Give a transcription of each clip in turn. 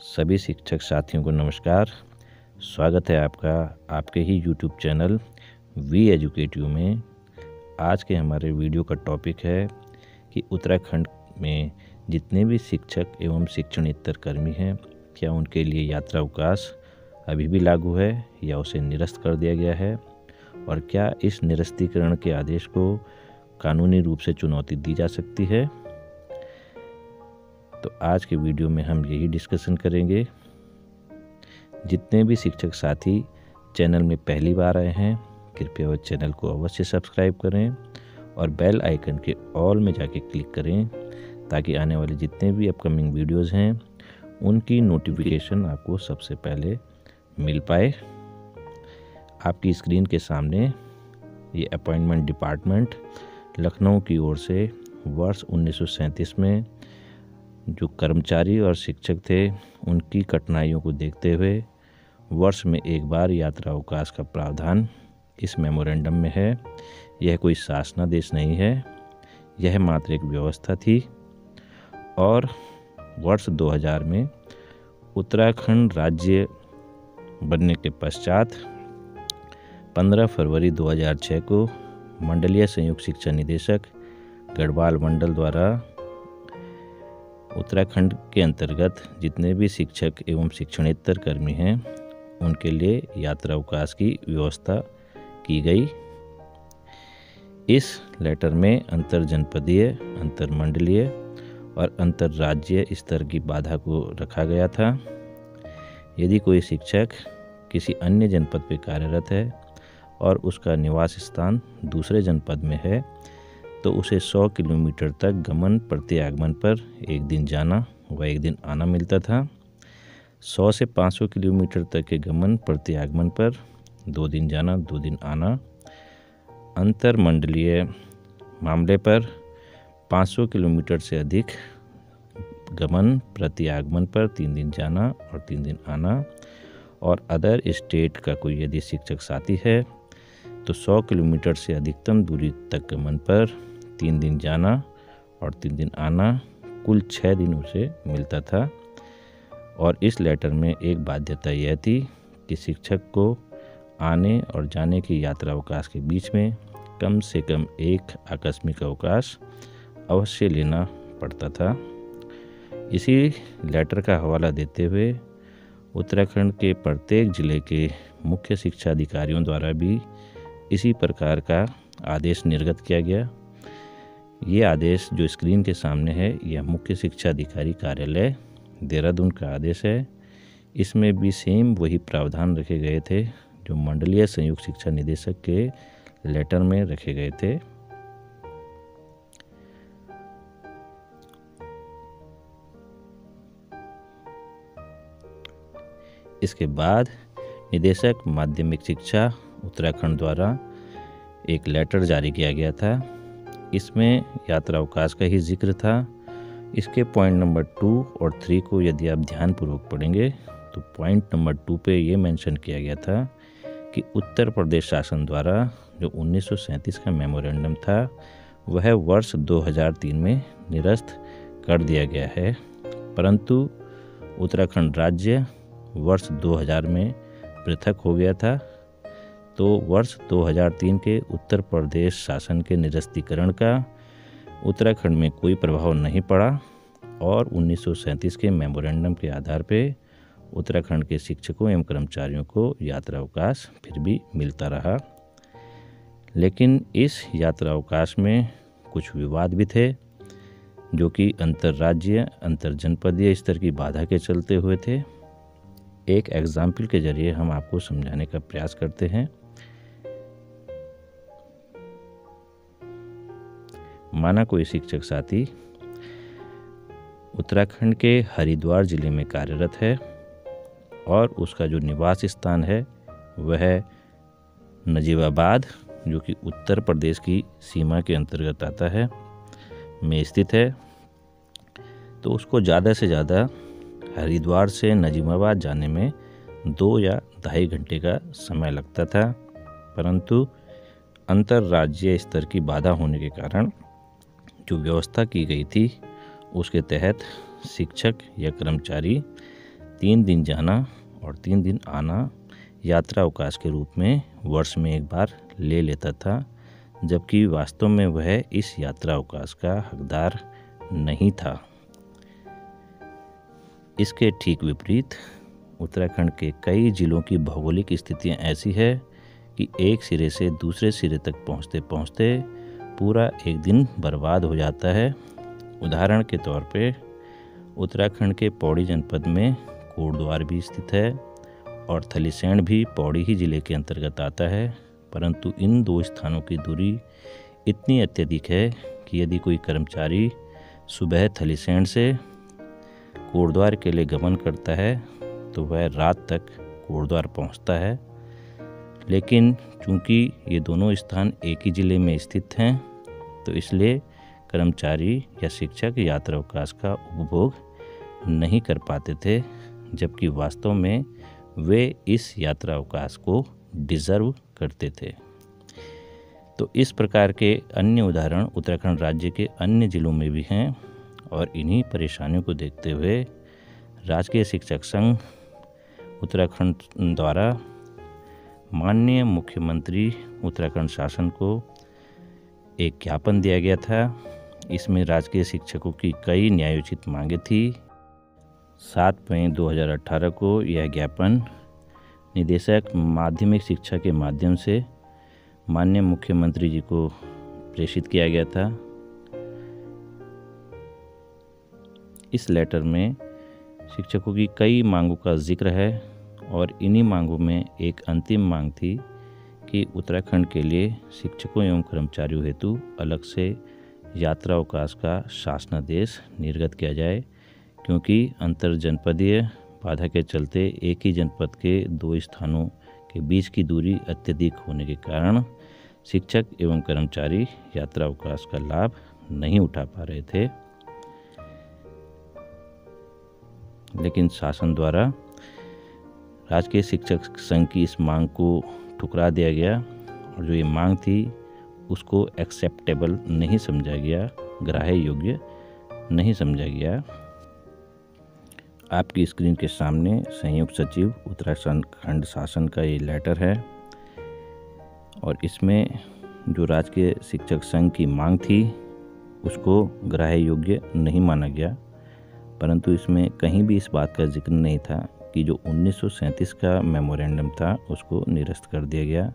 सभी शिक्षक साथियों को नमस्कार। स्वागत है आपका आपके ही YouTube चैनल वी एजुकेटिव में। आज के हमारे वीडियो का टॉपिक है कि उत्तराखंड में जितने भी शिक्षक एवं शिक्षणेतर कर्मी हैं, क्या उनके लिए यात्रा अवकाश अभी भी लागू है या उसे निरस्त कर दिया गया है, और क्या इस निरस्तीकरण के आदेश को कानूनी रूप से चुनौती दी जा सकती है। तो आज के वीडियो में हम यही डिस्कशन करेंगे। जितने भी शिक्षक साथी चैनल में पहली बार आए हैं, कृपया वह चैनल को अवश्य सब्सक्राइब करें और बेल आइकन के ऑल में जाके क्लिक करें, ताकि आने वाले जितने भी अपकमिंग वीडियोस हैं उनकी नोटिफिकेशन आपको सबसे पहले मिल पाए। आपकी स्क्रीन के सामने ये अपॉइंटमेंट डिपार्टमेंट लखनऊ की ओर से वर्ष 1937 में जो कर्मचारी और शिक्षक थे उनकी कठिनाइयों को देखते हुए वर्ष में एक बार यात्रा अवकाश का प्रावधान इस मेमोरेंडम में है। यह कोई शासनादेश नहीं है, यह मात्र एक व्यवस्था थी। और वर्ष 2000 में उत्तराखंड राज्य बनने के पश्चात 15 फरवरी 2006 को मंडलीय संयुक्त शिक्षा निदेशक गढ़वाल मंडल द्वारा उत्तराखंड के अंतर्गत जितने भी शिक्षक एवं शिक्षणेतर कर्मी हैं उनके लिए यात्रा अवकाश की व्यवस्था की गई। इस लेटर में अंतरजनपदीय, अंतरमंडलीय और अंतर्राज्यीय स्तर की बाधा को रखा गया था। यदि कोई शिक्षक किसी अन्य जनपद पर कार्यरत है और उसका निवास स्थान दूसरे जनपद में है, तो उसे 100 किलोमीटर तक गमन प्रत्यागमन पर एक दिन जाना व एक दिन आना मिलता था। 100 से 500 किलोमीटर तक के गमन प्रत्यागमन पर 2 दिन जाना 2 दिन आना। अंतरमंडलीय मामले पर 500 किलोमीटर से अधिक गमन प्रत्यागमन पर 3 दिन जाना और 3 दिन आना। और अदर स्टेट का कोई यदि शिक्षक साथी है तो 100 किलोमीटर से अधिकतम दूरी तक गमन पर 3 दिन जाना और 3 दिन आना, कुल 6 दिन उसे मिलता था। और इस लेटर में एक बाध्यता यह थी कि शिक्षक को आने और जाने की यात्रा अवकाश के बीच में कम से कम एक आकस्मिक अवकाश अवश्य लेना पड़ता था। इसी लेटर का हवाला देते हुए उत्तराखंड के प्रत्येक जिले के मुख्य शिक्षा अधिकारियों द्वारा भी इसी प्रकार का आदेश निर्गत किया गया। ये आदेश जो स्क्रीन के सामने है, यह मुख्य शिक्षा अधिकारी कार्यालय देहरादून का आदेश है। इसमें भी सेम वही प्रावधान रखे गए थे जो मंडलीय संयुक्त शिक्षा निदेशक के लेटर में रखे गए थे। इसके बाद निदेशक माध्यमिक शिक्षा उत्तराखंड द्वारा एक लेटर जारी किया गया था। इसमें यात्रा अवकाश का ही जिक्र था। इसके पॉइंट नंबर 2 और 3 को यदि आप ध्यानपूर्वक पढ़ेंगे तो पॉइंट नंबर 2 पे ये मेंशन किया गया था कि उत्तर प्रदेश शासन द्वारा जो 1937 का मेमोरेंडम था वह वर्ष 2003 में निरस्त कर दिया गया है, परंतु उत्तराखंड राज्य वर्ष 2000 में पृथक हो गया था। तो वर्ष 2003 के उत्तर प्रदेश शासन के निरस्तीकरण का उत्तराखंड में कोई प्रभाव नहीं पड़ा और 1937 के मेमोरेंडम के आधार पे उत्तराखंड के शिक्षकों एवं कर्मचारियों को यात्रा अवकाश फिर भी मिलता रहा। लेकिन इस यात्रा अवकाश में कुछ विवाद भी थे जो कि अंतर्राज्यीय, अंतरजनपदीय स्तर की बाधा के चलते हुए थे। एक एग्जाम्पल के जरिए हम आपको समझाने का प्रयास करते हैं। माना कोई शिक्षक साथी उत्तराखंड के हरिद्वार जिले में कार्यरत है और उसका जो निवास स्थान है वह नजीबाबाद, जो कि उत्तर प्रदेश की सीमा के अंतर्गत आता है, में स्थित है। तो उसको ज़्यादा से ज़्यादा हरिद्वार से नजीबाबाद जाने में 2 या 2.5 घंटे का समय लगता था, परंतु अंतर्राज्यीय स्तर की बाधा होने के कारण जो व्यवस्था की गई थी उसके तहत शिक्षक या कर्मचारी 3 दिन जाना और 3 दिन आना यात्रा अवकाश के रूप में वर्ष में एक बार ले लेता था, जबकि वास्तव में वह इस यात्रा अवकाश का हकदार नहीं था। इसके ठीक विपरीत उत्तराखंड के कई जिलों की भौगोलिक स्थितियां ऐसी है कि एक सिरे से दूसरे सिरे तक पहुंचते पहुंचते पूरा एक दिन बर्बाद हो जाता है। उदाहरण के तौर पे उत्तराखंड के पौड़ी जनपद में कोटद्वार भी स्थित है और थलीसैंण भी पौड़ी ही जिले के अंतर्गत आता है, परंतु इन 2 स्थानों की दूरी इतनी अत्यधिक है कि यदि कोई कर्मचारी सुबह थलीसैंण से कोटद्वार के लिए गमन करता है तो वह रात तक कोटद्वार पहुंचता है। लेकिन चूंकि ये दोनों स्थान एक ही ज़िले में स्थित हैं, तो इसलिए कर्मचारी या शिक्षक यात्रा अवकाश का उपभोग नहीं कर पाते थे, जबकि वास्तव में वे इस यात्रा अवकाश को डिज़र्व करते थे। तो इस प्रकार के अन्य उदाहरण उत्तराखंड राज्य के अन्य ज़िलों में भी हैं और इन्हीं परेशानियों को देखते हुए राजकीय शिक्षक संघ उत्तराखंड द्वारा माननीय मुख्यमंत्री उत्तराखंड शासन को एक ज्ञापन दिया गया था। इसमें राजकीय शिक्षकों की कई न्यायोचित मांगें थी। 7 मई 2018 को यह ज्ञापन निदेशक माध्यमिक शिक्षा के माध्यम से माननीय मुख्यमंत्री जी को प्रेषित किया गया था। इस लेटर में शिक्षकों की कई मांगों का जिक्र है और इन्हीं मांगों में एक अंतिम मांग थी कि उत्तराखंड के लिए शिक्षकों एवं कर्मचारियों हेतु अलग से यात्रा अवकाश का शासनादेश निर्गत किया जाए, क्योंकि अंतर जनपदीय बाधा के चलते एक ही जनपद के 2 स्थानों के बीच की दूरी अत्यधिक होने के कारण शिक्षक एवं कर्मचारी यात्रा अवकाश का लाभ नहीं उठा पा रहे थे। लेकिन शासन द्वारा राजकीय शिक्षक संघ की इस मांग को ठुकरा दिया गया और जो ये मांग थी उसको एक्सेप्टेबल नहीं समझा गया, ग्राह्य योग्य नहीं समझा गया। आपकी स्क्रीन के सामने संयुक्त सचिव उत्तराखंड शासन का ये लेटर है और इसमें जो राजकीय शिक्षक संघ की मांग थी उसको ग्राह्य योग्य नहीं माना गया, परंतु इसमें कहीं भी इस बात का जिक्र नहीं था कि जो 1937 का मेमोरेंडम था उसको निरस्त कर दिया गया।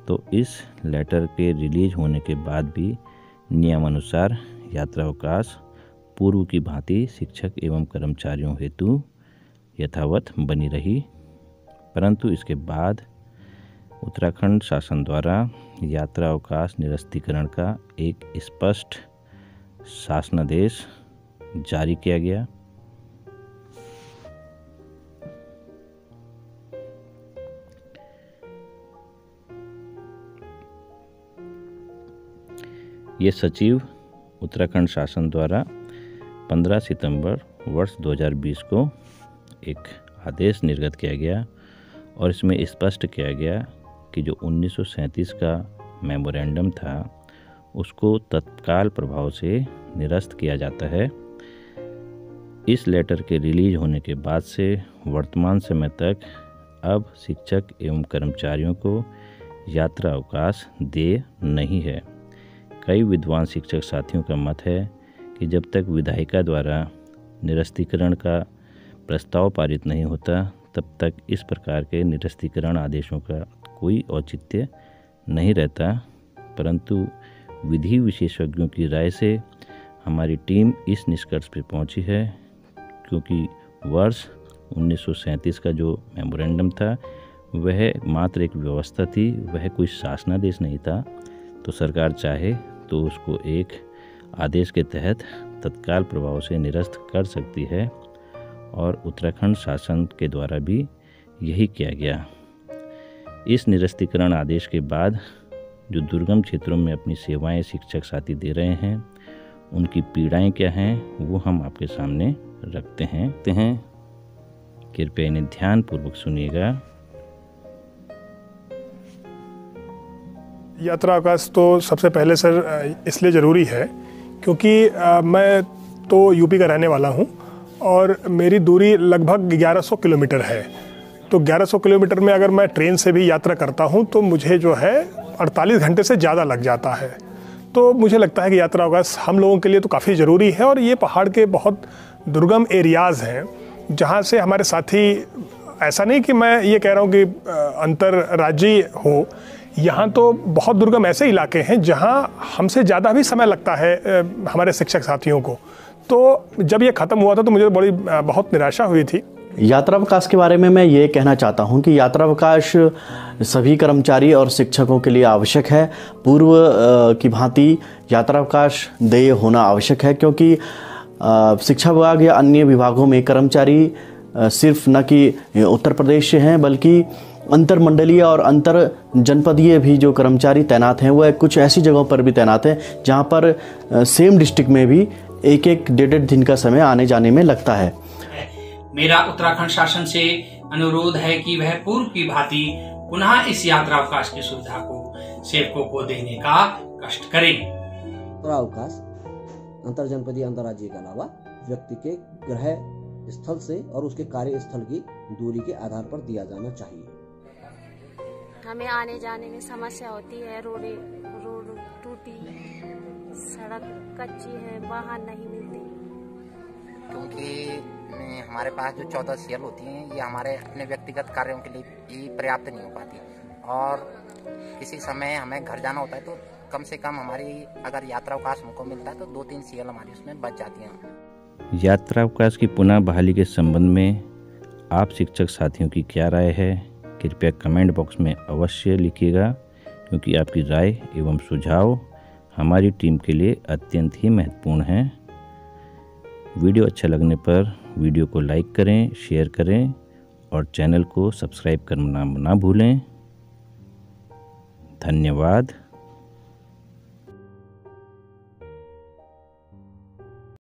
तो इस लेटर के रिलीज होने के बाद भी नियमानुसार यात्रा अवकाश पूर्व की भांति शिक्षक एवं कर्मचारियों हेतु यथावत बनी रही, परंतु इसके बाद उत्तराखंड शासन द्वारा यात्रा अवकाश निरस्तीकरण का एक स्पष्ट शासनादेश जारी किया गया। ये सचिव उत्तराखंड शासन द्वारा 15 सितंबर वर्ष 2020 को एक आदेश निर्गत किया गया और इसमें स्पष्ट किया गया कि जो 1937 का मेमोरेंडम था उसको तत्काल प्रभाव से निरस्त किया जाता है। इस लेटर के रिलीज होने के बाद से वर्तमान समय तक अब शिक्षक एवं कर्मचारियों को यात्रा अवकाश देय नहीं है। कई विद्वान शिक्षक साथियों का मत है कि जब तक विधायिका द्वारा निरस्तीकरण का प्रस्ताव पारित नहीं होता तब तक इस प्रकार के निरस्तीकरण आदेशों का कोई औचित्य नहीं रहता, परंतु विधि विशेषज्ञों की राय से हमारी टीम इस निष्कर्ष पर पहुंची है, क्योंकि वर्ष 1937 का जो मेमोरेंडम था वह मात्र एक व्यवस्था थी, वह कोई शासनादेश नहीं था। तो सरकार चाहे तो उसको एक आदेश के तहत तत्काल प्रभाव से निरस्त कर सकती है और उत्तराखंड शासन के द्वारा भी यही किया गया। इस निरस्तीकरण आदेश के बाद जो दुर्गम क्षेत्रों में अपनी सेवाएं शिक्षक साथी दे रहे हैं उनकी पीड़ाएं क्या हैं वो हम आपके सामने रखते हैं। कृपया इन्हें ध्यानपूर्वक सुनिएगा। यात्रा अवकाश तो सबसे पहले सर इसलिए ज़रूरी है क्योंकि मैं तो यूपी का रहने वाला हूँ और मेरी दूरी लगभग 1100 किलोमीटर है। तो 1100 किलोमीटर में अगर मैं ट्रेन से भी यात्रा करता हूँ तो मुझे जो है 48 घंटे से ज़्यादा लग जाता है। तो मुझे लगता है कि यात्रा अवकाश हम लोगों के लिए तो काफ़ी ज़रूरी है। और ये पहाड़ के बहुत दुर्गम एरियाज़ हैं जहाँ से हमारे साथी, ऐसा नहीं कि मैं ये कह रहा हूँ कि अंतर्राज्यीय हो, यहाँ तो बहुत दुर्गम ऐसे इलाके हैं जहाँ हमसे ज़्यादा भी समय लगता है हमारे शिक्षक साथियों को। तो जब ये ख़त्म हुआ था तो मुझे बहुत निराशा हुई थी। यात्रावकाश के बारे में मैं ये कहना चाहता हूँ कि यात्रावकाश सभी कर्मचारी और शिक्षकों के लिए आवश्यक है। पूर्व की भांति यात्रावकाश देय होना आवश्यक है, क्योंकि शिक्षा विभाग या अन्य विभागों में कर्मचारी सिर्फ न कि उत्तर प्रदेश से हैं, बल्कि अंतर मंडलीय और अंतर जनपदीय भी जो कर्मचारी तैनात हैं वह कुछ ऐसी जगहों पर भी तैनात हैं जहां पर सेम डिस्ट्रिक्ट में भी एक 1.5 दिन का समय आने जाने में लगता है। मेरा उत्तराखंड शासन से अनुरोध है कि वह पूर्व की भांति पुनः इस यात्रावकाश की सुविधा को सेवकों को देने का कष्ट करें। यात्रावकाश अंतर जनपदीय अंतर्राज्यीय के अलावा व्यक्ति के गृह स्थल से और उसके कार्य स्थल की दूरी के आधार पर दिया जाना चाहिए। हमें आने जाने में समस्या होती है। रोड टूटी, सड़क कच्ची है, वाहन नहीं मिलते। क्योंकि हमारे पास जो 14 CL होती हैं ये हमारे अपने व्यक्तिगत कार्यों के लिए ही पर्याप्त नहीं हो पाती, और किसी समय हमें घर जाना होता है तो कम से कम हमारी अगर यात्रावकाश हमको मिलता है तो 2-3 CL हमारी उसमें बच जाती हैं। यात्रावकाश की पुनः बहाली के संबंध में आप शिक्षक साथियों की क्या राय है, कृपया कमेंट बॉक्स में अवश्य लिखिएगा, क्योंकि आपकी राय एवं सुझाव हमारी टीम के लिए अत्यंत ही महत्वपूर्ण हैं। वीडियो अच्छा लगने पर वीडियो को लाइक करें, शेयर करें और चैनल को सब्सक्राइब करना ना भूलें। धन्यवाद।